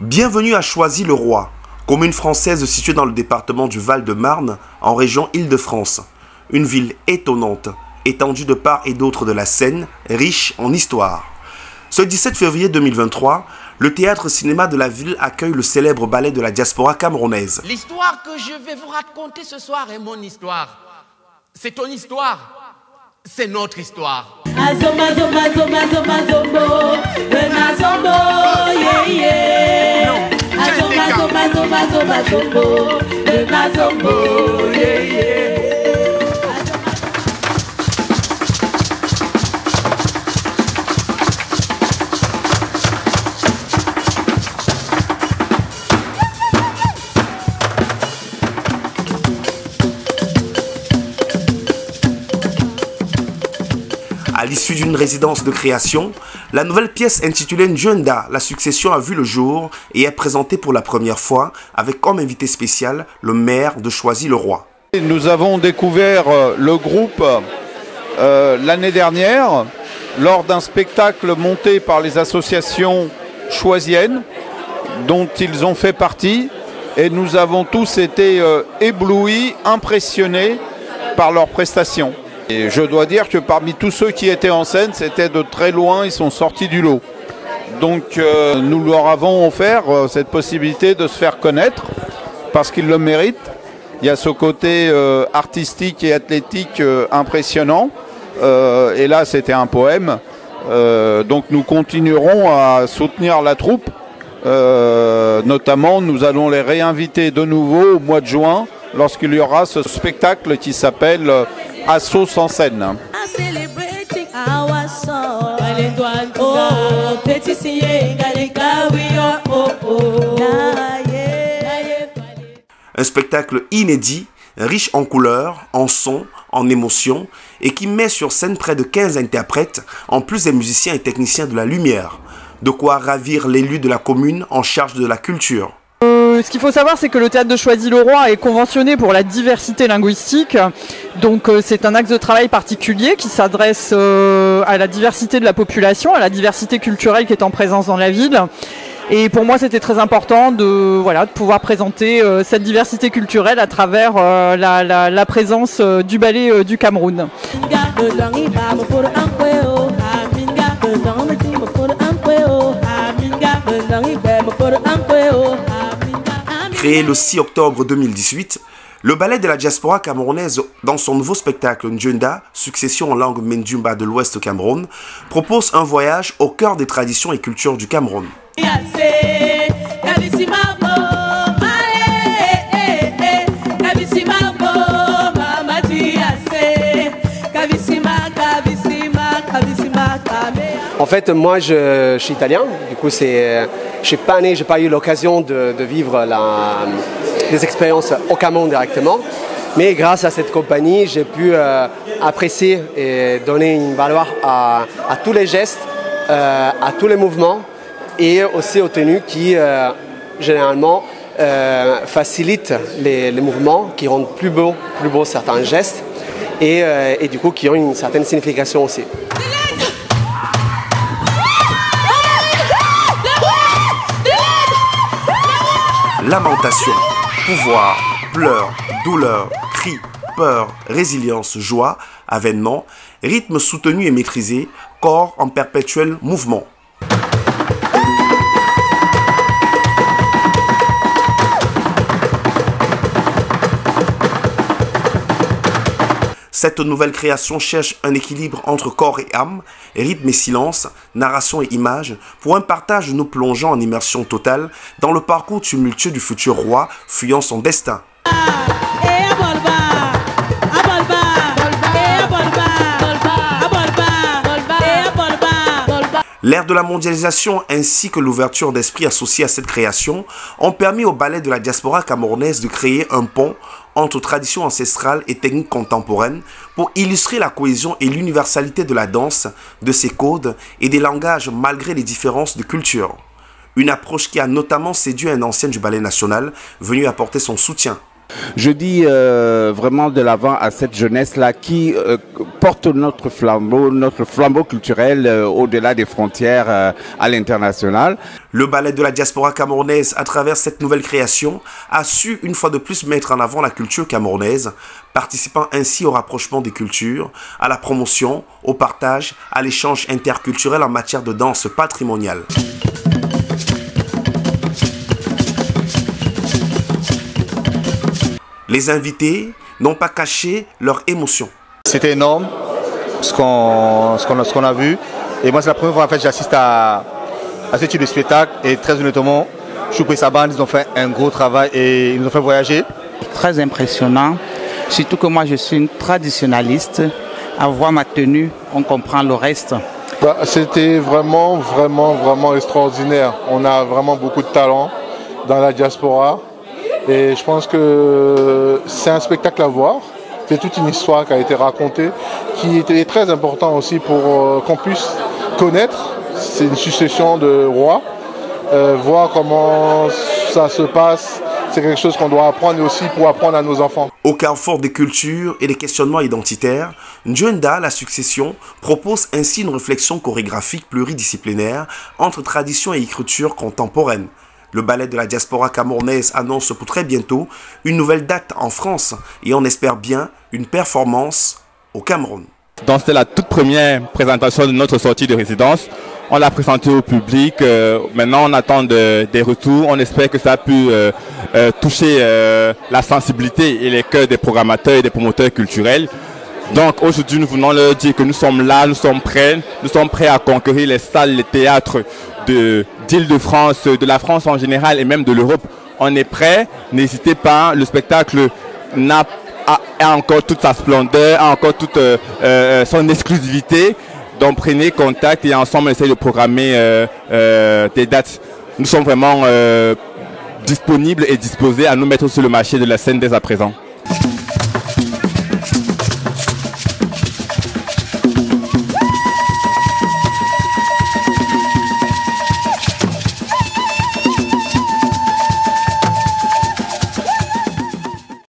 Bienvenue à Choisy-le-Roi, commune française située dans le département du Val-de-Marne, en région Île-de-France. Une ville étonnante, étendue de part et d'autre de la Seine, riche en histoire. Ce 17 février 2023, le théâtre-cinéma de la ville accueille le célèbre ballet de la diaspora camerounaise. L'histoire que je vais vous raconter ce soir est mon histoire. C'est ton histoire. C'est notre histoire. À l'issue d'une résidence de création, la nouvelle pièce intitulée Njenda, la succession a vu le jour et est présentée pour la première fois avec comme invité spécial le maire de Choisy-le-Roi. Nous avons découvert le groupe l'année dernière lors d'un spectacle monté par les associations choisiennes dont ils ont fait partie et nous avons tous été éblouis, impressionnés par leurs prestations. Et je dois dire que parmi tous ceux qui étaient en scène, c'était de très loin, ils sont sortis du lot. Donc nous leur avons offert cette possibilité de se faire connaître parce qu'ils le méritent. Il y a ce côté artistique et athlétique impressionnant. Et là, c'était un poème. Donc nous continuerons à soutenir la troupe. Notamment, nous allons les réinviter de nouveau au mois de juin lorsqu'il y aura ce spectacle qui s'appelle Assaut sans scène. Un spectacle inédit, riche en couleurs, en sons, en émotions et qui met sur scène près de 15 interprètes, en plus des musiciens et techniciens de la lumière. De quoi ravir l'élu de la commune en charge de la culture. Ce qu'il faut savoir, c'est que le théâtre de Choisy-le-Roi est conventionné pour la diversité linguistique. Donc c'est un axe de travail particulier qui s'adresse à la diversité de la population, à la diversité culturelle qui est en présence dans la ville. Et pour moi, c'était très important de pouvoir présenter cette diversité culturelle à travers la présence du ballet du Cameroun. Créé le 6 octobre 2018, le ballet de la diaspora camerounaise, dans son nouveau spectacle Njenda, succession en langue Mendjumba de l'Ouest Cameroun, propose un voyage au cœur des traditions et cultures du Cameroun. En fait, moi, je suis italien. Du coup, je suis pas né, j'ai pas eu l'occasion de vivre des expériences au Cameroun directement. Mais grâce à cette compagnie, j'ai pu apprécier et donner une valeur à tous les gestes, à tous les mouvements et aussi aux tenues qui, généralement, facilitent les mouvements, qui rendent plus beaux certains gestes et du coup, qui ont une certaine signification aussi. Lamentation, pouvoir, pleurs, douleur, cris, peur, résilience, joie, avènement, rythme soutenu et maîtrisé, corps en perpétuel mouvement. Cette nouvelle création cherche un équilibre entre corps et âme, rythme et silence, narration et image, pour un partage nous plongeant en immersion totale dans le parcours tumultueux du futur roi fuyant son destin. L'ère de la mondialisation ainsi que l'ouverture d'esprit associée à cette création ont permis au ballet de la diaspora camerounaise de créer un pont entre tradition ancestrale et technique contemporaine pour illustrer la cohésion et l'universalité de la danse, de ses codes et des langages malgré les différences de culture. Une approche qui a notamment séduit un ancien du ballet national venu apporter son soutien. Je dis vraiment de l'avant à cette jeunesse-là qui porte notre flambeau culturel au-delà des frontières à l'international. Le ballet de la diaspora camerounaise, à travers cette nouvelle création, a su une fois de plus mettre en avant la culture camerounaise, participant ainsi au rapprochement des cultures, à la promotion, au partage, à l'échange interculturel en matière de danse patrimoniale. Les invités n'ont pas caché leur émotion. C'était énorme ce qu'on a vu. Et moi, c'est la première fois en fait, j'assiste à ce type de spectacle. Et très honnêtement, Chouk et sa bande, ils ont fait un gros travail et ils nous ont fait voyager. Très impressionnant. Surtout que moi, je suis une traditionnaliste. À voir ma tenue, on comprend le reste. C'était vraiment extraordinaire. On a vraiment beaucoup de talent dans la diaspora. Et je pense que c'est un spectacle à voir. C'est toute une histoire qui a été racontée, qui était très important aussi pour qu'on puisse connaître. C'est une succession de rois. Voir comment ça se passe, c'est quelque chose qu'on doit apprendre aussi pour apprendre à nos enfants. Au carrefour des cultures et des questionnements identitaires, Ndjenda, la succession, propose ainsi une réflexion chorégraphique pluridisciplinaire entre tradition et écriture contemporaine. Le ballet de la diaspora camerounaise annonce pour très bientôt une nouvelle date en France et on espère bien une performance au Cameroun. Donc c'était la toute première présentation de notre sortie de résidence. On l'a présentée au public. Maintenant on attend des retours. On espère que ça a pu toucher la sensibilité et les cœurs des programmateurs et des promoteurs culturels. Donc aujourd'hui nous venons leur dire que nous sommes là, nous sommes prêts à conquérir les salles, les théâtres d'Île-de-France, de la France en général et même de l'Europe. On est prêts, n'hésitez pas, le spectacle a encore toute sa splendeur, a encore toute son exclusivité. Donc prenez contact et ensemble on essaie de programmer des dates. Nous sommes vraiment disponibles et disposés à nous mettre sur le marché de la scène dès à présent.